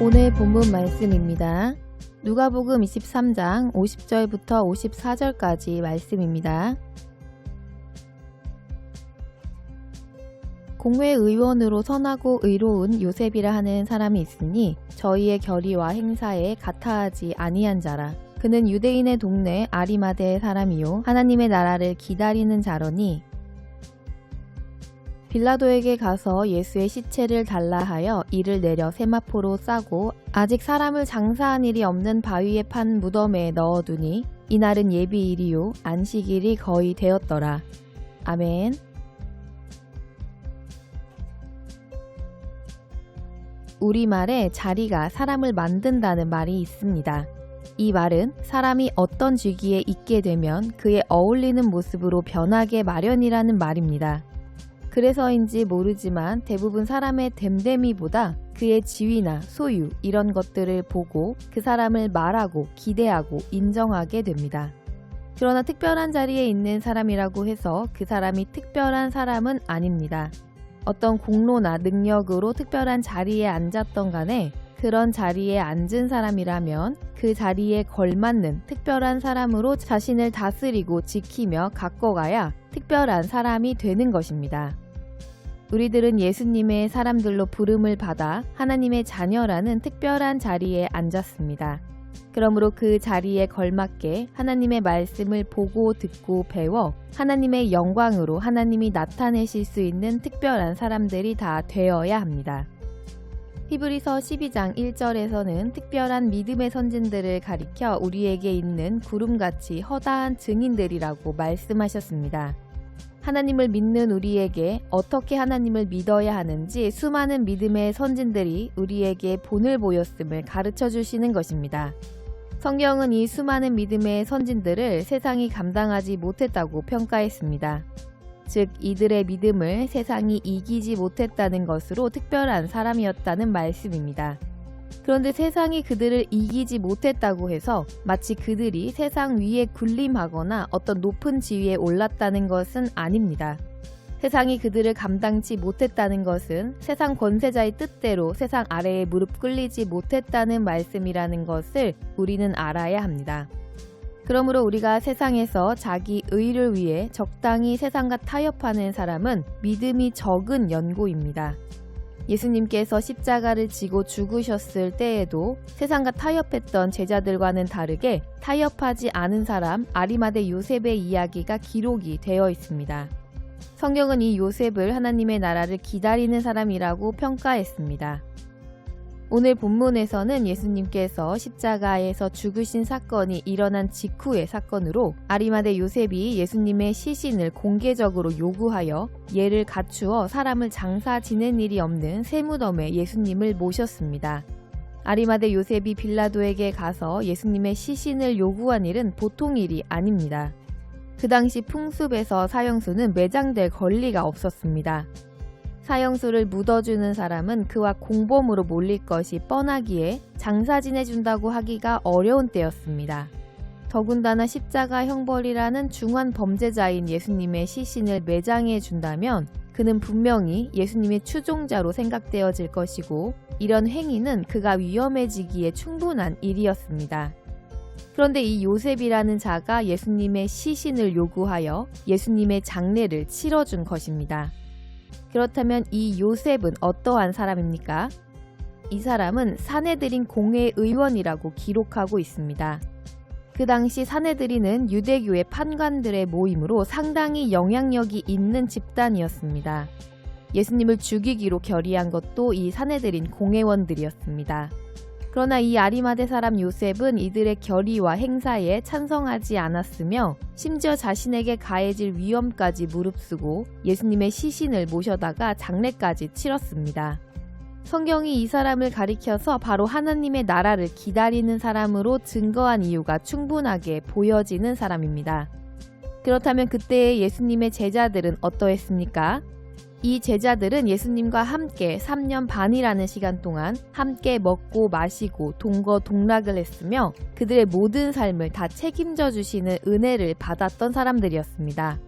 오늘 본문 말씀입니다. 누가복음 23장 50절부터 54절까지 말씀입니다. 공회의원으로 선하고 의로운 요셉이라 하는 사람이 있으니 저희의 결의와 행사에 같아하지 아니한 자라. 그는 유대인의 동네 아리마대 사람이요 하나님의 나라를 기다리는 자러니 빌라도에게 가서 예수의 시체를 달라 하여 이를 내려 세마포로 싸고 아직 사람을 장사한 일이 없는 바위에 판 무덤에 넣어두니 이날은 예비일이요 안식일이 거의 되었더라. 아멘. 우리말에 자리가 사람을 만든다는 말이 있습니다. 이 말은 사람이 어떤 직위에 있게 되면 그에 어울리는 모습으로 변하게 마련이라는 말입니다. 그래서인지 모르지만 대부분 사람의 됨됨이보다 그의 지위나 소유 이런 것들을 보고 그 사람을 말하고 기대하고 인정하게 됩니다. 그러나 특별한 자리에 있는 사람이라고 해서 그 사람이 특별한 사람은 아닙니다. 어떤 공로나 능력으로 특별한 자리에 앉았던 간에 그런 자리에 앉은 사람이라면 그 자리에 걸맞는 특별한 사람으로 자신을 다스리고 지키며 가꿔가야 특별한 사람이 되는 것입니다. 우리들은 예수님의 사람들로 부름을 받아 하나님의 자녀라는 특별한 자리에 앉았습니다. 그러므로 그 자리에 걸맞게 하나님의 말씀을 보고 듣고 배워 하나님의 영광으로 하나님이 나타내실 수 있는 특별한 사람들이 다 되어야 합니다. 히브리서 12장 1절에서는 특별한 믿음의 선진들을 가리켜 우리에게 있는 구름같이 허다한 증인들이라고 말씀하셨습니다. 하나님을 믿는 우리에게 어떻게 하나님을 믿어야 하는지 수많은 믿음의 선진들이 우리에게 본을 보였음을 가르쳐 주시는 것입니다. 성경은 이 수많은 믿음의 선진들을 세상이 감당하지 못했다고 평가했습니다. 즉 이들의 믿음을 세상이 이기지 못했다는 것으로 특별한 사람이었다는 말씀입니다. 그런데 세상이 그들을 이기지 못했다고 해서 마치 그들이 세상 위에 군림하거나 어떤 높은 지위에 올랐다는 것은 아닙니다. 세상이 그들을 감당치 못했다는 것은 세상 권세자의 뜻대로 세상 아래에 무릎 꿇리지 못했다는 말씀이라는 것을 우리는 알아야 합니다. 그러므로 우리가 세상에서 자기 의를 위해 적당히 세상과 타협하는 사람은 믿음이 적은 연고입니다. 예수님께서 십자가를 지고 죽으셨을 때에도 세상과 타협했던 제자들과는 다르게 타협하지 않은 사람 아리마대 요셉의 이야기가 기록이 되어 있습니다. 성경은 이 요셉을 하나님의 나라를 기다리는 사람이라고 평가했습니다. 오늘 본문에서는 예수님께서 십자가에서 죽으신 사건이 일어난 직후의 사건으로 아리마대 요셉이 예수님의 시신을 공개적으로 요구하여 예를 갖추어 사람을 장사 지낸 일이 없는 세무덤에 예수님을 모셨습니다. 아리마대 요셉이 빌라도에게 가서 예수님의 시신을 요구한 일은 보통 일이 아닙니다. 그 당시 풍습에서 사형수는 매장될 권리가 없었습니다. 사형수를 묻어주는 사람은 그와 공범으로 몰릴 것이 뻔하기에 장사 지내준다고 하기가 어려운 때였습니다. 더군다나 십자가 형벌이라는 중한 범죄자인 예수님의 시신을 매장해 준다면 그는 분명히 예수님의 추종자로 생각되어질 것이고 이런 행위는 그가 위험해지기에 충분한 일이었습니다. 그런데 이 요셉이라는 자가 예수님의 시신을 요구하여 예수님의 장례를 치러준 것입니다. 그렇다면 이 요셉은 어떠한 사람입니까? 이 사람은 사내들인 공회의원이라고 기록하고 있습니다. 그 당시 사내들인은 유대교의 판관들의 모임으로 상당히 영향력이 있는 집단이었습니다. 예수님을 죽이기로 결의한 것도 이 사내들인 공회원들이었습니다. 그러나 이 아리마대 사람 요셉은 이들의 결의와 행사에 찬성하지 않았으며 심지어 자신에게 가해질 위험까지 무릅쓰고 예수님의 시신을 모셔다가 장례까지 치렀습니다. 성경이 이 사람을 가리켜서 바로 하나님의 나라를 기다리는 사람으로 증거한 이유가 충분하게 보여지는 사람입니다. 그렇다면 그때의 예수님의 제자들은 어떠했습니까? 이 제자들은 예수님과 함께 3년 반이라는 시간 동안 함께 먹고 마시고 동거동락을 했으며 그들의 모든 삶을 다 책임져 주시는 은혜를 받았던 사람들이었습니다.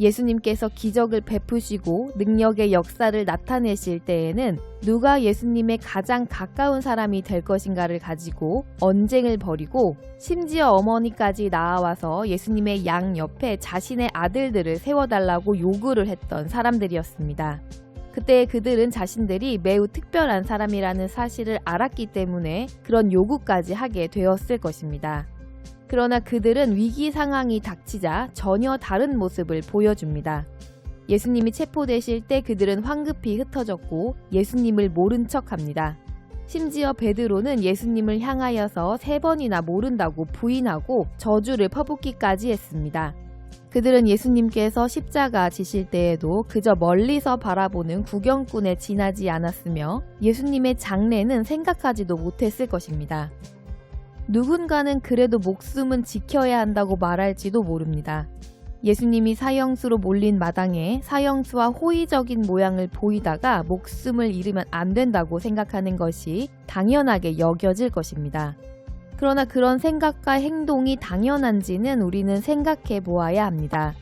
예수님께서 기적을 베푸시고 능력의 역사를 나타내실 때에는 누가 예수님의 가장 가까운 사람이 될 것인가를 가지고 언쟁을 벌이고 심지어 어머니까지 나와서 예수님의 양 옆에 자신의 아들들을 세워달라고 요구를 했던 사람들이었습니다. 그때 그들은 자신들이 매우 특별한 사람이라는 사실을 알았기 때문에 그런 요구까지 하게 되었을 것입니다. 그러나 그들은 위기 상황이 닥치자 전혀 다른 모습을 보여줍니다. 예수님이 체포되실 때 그들은 황급히 흩어졌고 예수님을 모른 척합니다. 심지어 베드로는 예수님을 향하여서 3번이나 모른다고 부인하고 저주를 퍼붓기까지 했습니다. 그들은 예수님께서 십자가 지실 때에도 그저 멀리서 바라보는 구경꾼에 지나지 않았으며 예수님의 장례는 생각하지도 못했을 것입니다. 누군가는 그래도 목숨은 지켜야 한다고 말할지도 모릅니다. 예수님이 사형수로 몰린 마당에 사형수와 호의적인 모양을 보이다가 목숨을 잃으면 안 된다고 생각하는 것이 당연하게 여겨질 것입니다. 그러나 그런 생각과 행동이 당연한지는 우리는 생각해 보아야 합니다.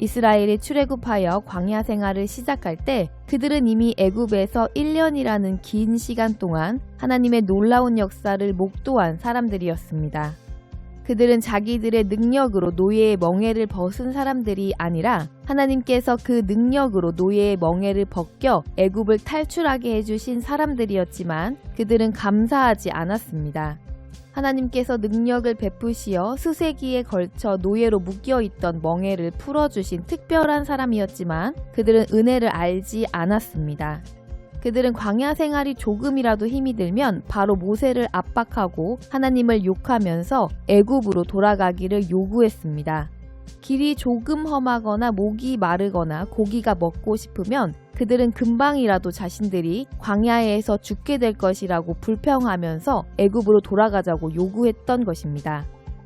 이스라엘이 출애굽하여 광야 생활을 시작할 때 그들은 이미 애굽에서 1년이라는 긴 시간 동안 하나님의 놀라운 역사를 목도한 사람들이었습니다. 그들은 자기들의 능력으로 노예의 멍에를 벗은 사람들이 아니라 하나님께서 그 능력으로 노예의 멍에를 벗겨 애굽을 탈출하게 해주신 사람들이었지만 그들은 감사하지 않았습니다. 하나님께서 능력을 베푸시어 수세기에 걸쳐 노예로 묶여있던 멍에를 풀어주신 특별한 사람이었지만 그들은 은혜를 알지 않았습니다. 그들은 광야 생활이 조금이라도 힘이 들면 바로 모세를 압박하고 하나님을 욕하면서 애굽으로 돌아가기를 요구했습니다. 길이 조금 험하거나 목이 마르거나 고기가 먹고 싶으면 그들은 금방이라도 자신들이 광야에서 죽게 될 것이라고 불평하면서 애굽으로 돌아가자고 요구했던 것입니다.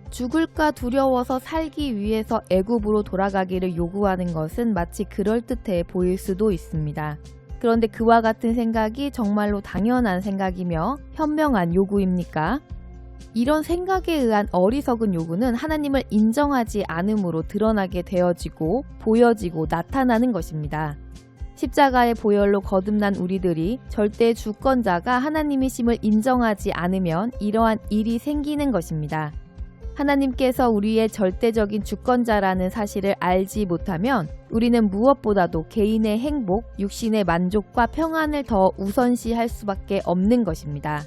죽을까 두려워서 살기 위해서 애굽으로 돌아가기를 요구하는 것은 마치 그럴듯해 보일 수도 있습니다. 그런데 그와 같은 생각이 정말로 당연한 생각이며 현명한 요구입니까? 이런 생각에 의한 어리석은 요구는 하나님을 인정하지 않음으로 드러나게 되어지고 보여지고 나타나는 것입니다. 십자가의 보혈로 거듭난 우리들이 절대 주권자가 하나님이심을 인정하지 않으면 이러한 일이 생기는 것입니다. 하나님께서 우리의 절대적인 주권자라는 사실을 알지 못하면 우리는 무엇보다도 개인의 행복, 육신의 만족과 평안을 더 우선시할 수밖에 없는 것입니다.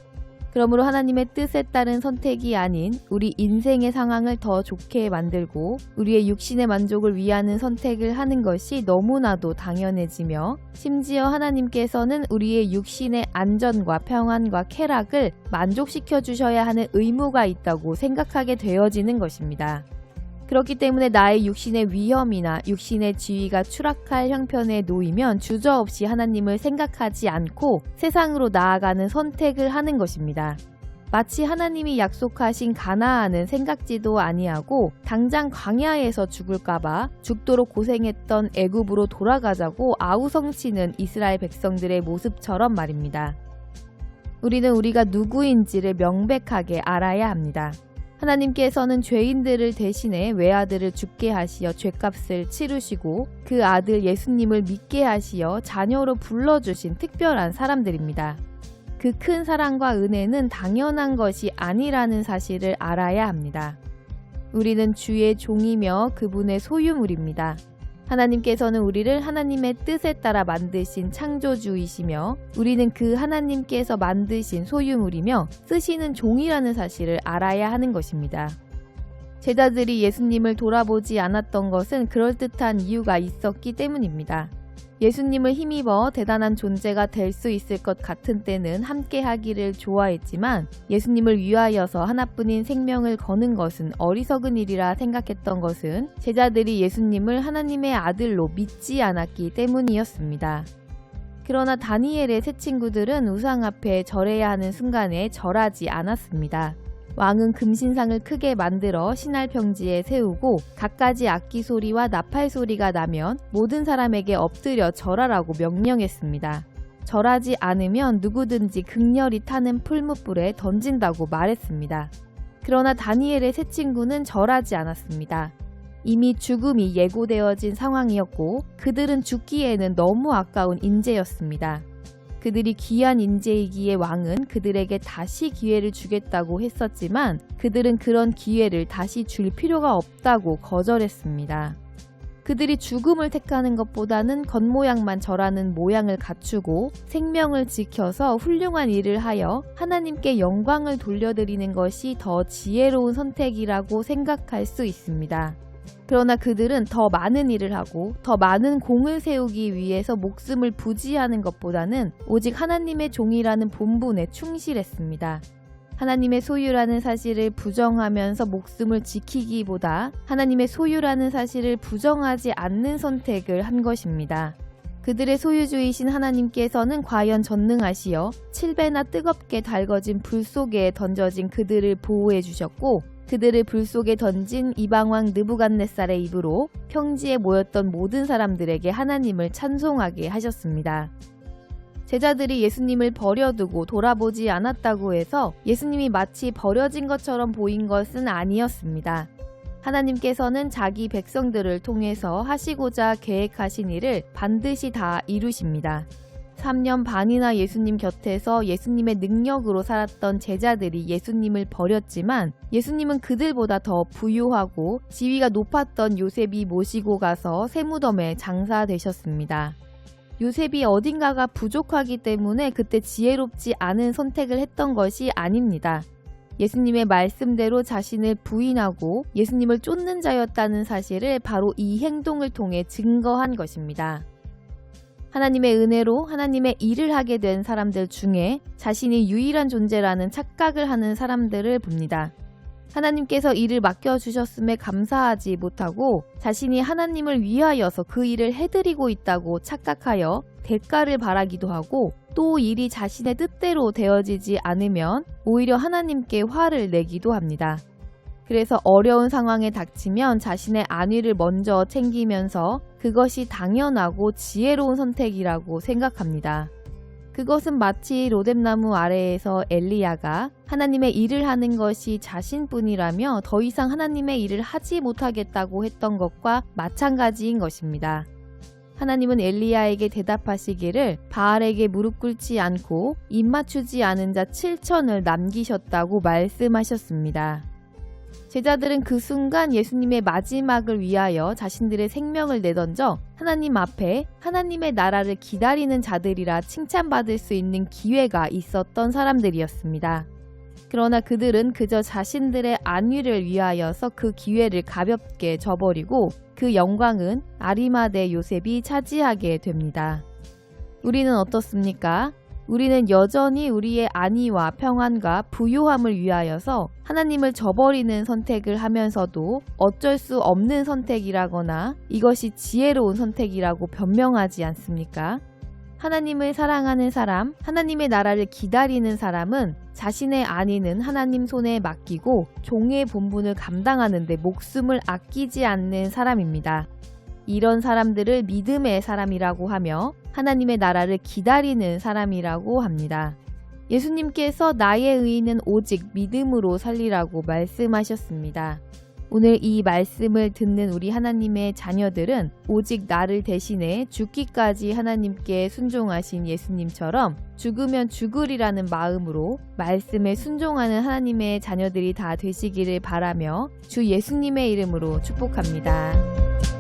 그러므로 하나님의 뜻에 따른 선택이 아닌 우리 인생의 상황을 더 좋게 만들고 우리의 육신의 만족을 위하는 선택을 하는 것이 너무나도 당연해지며 심지어 하나님께서는 우리의 육신의 안전과 평안과 쾌락을 만족시켜 주셔야 하는 의무가 있다고 생각하게 되어지는 것입니다. 그렇기 때문에 나의 육신의 위험이나 육신의 지위가 추락할 형편에 놓이면 주저없이 하나님을 생각하지 않고 세상으로 나아가는 선택을 하는 것입니다. 마치 하나님이 약속하신 가나안은 생각지도 아니하고 당장 광야에서 죽을까봐 죽도록 고생했던 애굽으로 돌아가자고 아우성치는 이스라엘 백성들의 모습처럼 말입니다. 우리는 우리가 누구인지를 명백하게 알아야 합니다. 하나님께서는 죄인들을 대신해 외아들을 죽게 하시어 죄값을 치르시고 그 아들 예수님을 믿게 하시어 자녀로 불러주신 특별한 사람들입니다. 그 큰 사랑과 은혜는 당연한 것이 아니라는 사실을 알아야 합니다. 우리는 주의 종이며 그분의 소유물입니다. 하나님께서는 우리를 하나님의 뜻에 따라 만드신 창조주이시며 우리는 그 하나님께서 만드신 소유물이며 쓰시는 종이라는 사실을 알아야 하는 것입니다. 제자들이 예수님을 돌아보지 않았던 것은 그럴듯한 이유가 있었기 때문입니다. 예수님을 힘입어 대단한 존재가 될 수 있을 것 같은 때는 함께 하기를 좋아했지만 예수님을 위하여서 하나뿐인 생명을 거는 것은 어리석은 일이라 생각했던 것은 제자들이 예수님을 하나님의 아들로 믿지 않았기 때문이었습니다. 그러나 다니엘의 세 친구들은 우상 앞에 절해야 하는 순간에 절하지 않았습니다. 왕은 금신상을 크게 만들어 신할 평지에 세우고 갖가지 악기 소리와 나팔 소리가 나면 모든 사람에게 엎드려 절하라고 명령했습니다. 절하지 않으면 누구든지 극렬히 타는 풀무불에 던진다고 말했습니다. 그러나 다니엘의 세 친구는 절하지 않았습니다. 이미 죽음이 예고되어진 상황이었고 그들은 죽기에는 너무 아까운 인재였습니다. 그들이 귀한 인재이기에 왕은 그들에게 다시 기회를 주겠다고 했었지만 그들은 그런 기회를 다시 줄 필요가 없다고 거절했습니다. 그들이 죽음을 택하는 것보다는 겉모양만 절하는 모양을 갖추고 생명을 지켜서 훌륭한 일을 하여 하나님께 영광을 돌려드리는 것이 더 지혜로운 선택이라고 생각할 수 있습니다. 그러나 그들은 더 많은 일을 하고 더 많은 공을 세우기 위해서 목숨을 부지하는 것보다는 오직 하나님의 종이라는 본분에 충실했습니다. 하나님의 소유라는 사실을 부정하면서 목숨을 지키기보다 하나님의 소유라는 사실을 부정하지 않는 선택을 한 것입니다. 그들의 소유주이신 하나님께서는 과연 전능하시어 7배나 뜨겁게 달궈진 불 속에 던져진 그들을 보호해 주셨고 그들을 불 속에 던진 이방왕 느부갓네살의 입으로 평지에 모였던 모든 사람들에게 하나님을 찬송하게 하셨습니다. 제자들이 예수님을 버려두고 돌아보지 않았다고 해서 예수님이 마치 버려진 것처럼 보인 것은 아니었습니다. 하나님께서는 자기 백성들을 통해서 하시고자 계획하신 일을 반드시 다 이루십니다. 3년 반이나 예수님 곁에서 예수님의 능력으로 살았던 제자들이 예수님을 버렸지만 예수님은 그들보다 더 부유하고 지위가 높았던 요셉이 모시고 가서 세무덤에 장사되셨습니다. 요셉이 어딘가가 부족하기 때문에 그때 지혜롭지 않은 선택을 했던 것이 아닙니다. 예수님의 말씀대로 자신을 부인하고 예수님을 쫓는 자였다는 사실을 바로 이 행동을 통해 증거한 것입니다. 하나님의 은혜로 하나님의 일을 하게 된 사람들 중에 자신이 유일한 존재라는 착각을 하는 사람들을 봅니다. 하나님께서 일을 맡겨주셨음에 감사하지 못하고 자신이 하나님을 위하여서 그 일을 해드리고 있다고 착각하여 대가를 바라기도 하고 또 일이 자신의 뜻대로 되어지지 않으면 오히려 하나님께 화를 내기도 합니다. 그래서 어려운 상황에 닥치면 자신의 안위를 먼저 챙기면서 그것이 당연하고 지혜로운 선택이라고 생각합니다. 그것은 마치 로뎀나무 아래에서 엘리야가 하나님의 일을 하는 것이 자신뿐이라며 더 이상 하나님의 일을 하지 못하겠다고 했던 것과 마찬가지인 것입니다. 하나님은 엘리야에게 대답하시기를 바알에게 무릎 꿇지 않고 입 맞추지 않은 자 7천을 남기셨다고 말씀하셨습니다. 제자들은 그 순간 예수님의 마지막을 위하여 자신들의 생명을 내던져 하나님 앞에 하나님의 나라를 기다리는 자들이라 칭찬받을 수 있는 기회가 있었던 사람들이었습니다. 그러나 그들은 그저 자신들의 안위를 위하여서 그 기회를 가볍게 저버리고 그 영광은 아리마대 요셉이 차지하게 됩니다. 우리는 어떻습니까? 우리는 여전히 우리의 안위와 평안과 부요함을 위하여서 하나님을 저버리는 선택을 하면서도 어쩔 수 없는 선택이라거나 이것이 지혜로운 선택이라고 변명하지 않습니까? 하나님을 사랑하는 사람, 하나님의 나라를 기다리는 사람은 자신의 안위는 하나님 손에 맡기고 종의 본분을 감당하는 데 목숨을 아끼지 않는 사람입니다. 이런 사람들을 믿음의 사람이라고 하며 하나님의 나라를 기다리는 사람이라고 합니다. 예수님께서 나의 의인은 오직 믿음으로 살리라고 말씀하셨습니다. 오늘 이 말씀을 듣는 우리 하나님의 자녀들은 오직 나를 대신해 죽기까지 하나님께 순종하신 예수님처럼 죽으면 죽으리라는 마음으로 말씀에 순종하는 하나님의 자녀들이 다 되시기를 바라며 주 예수님의 이름으로 축복합니다.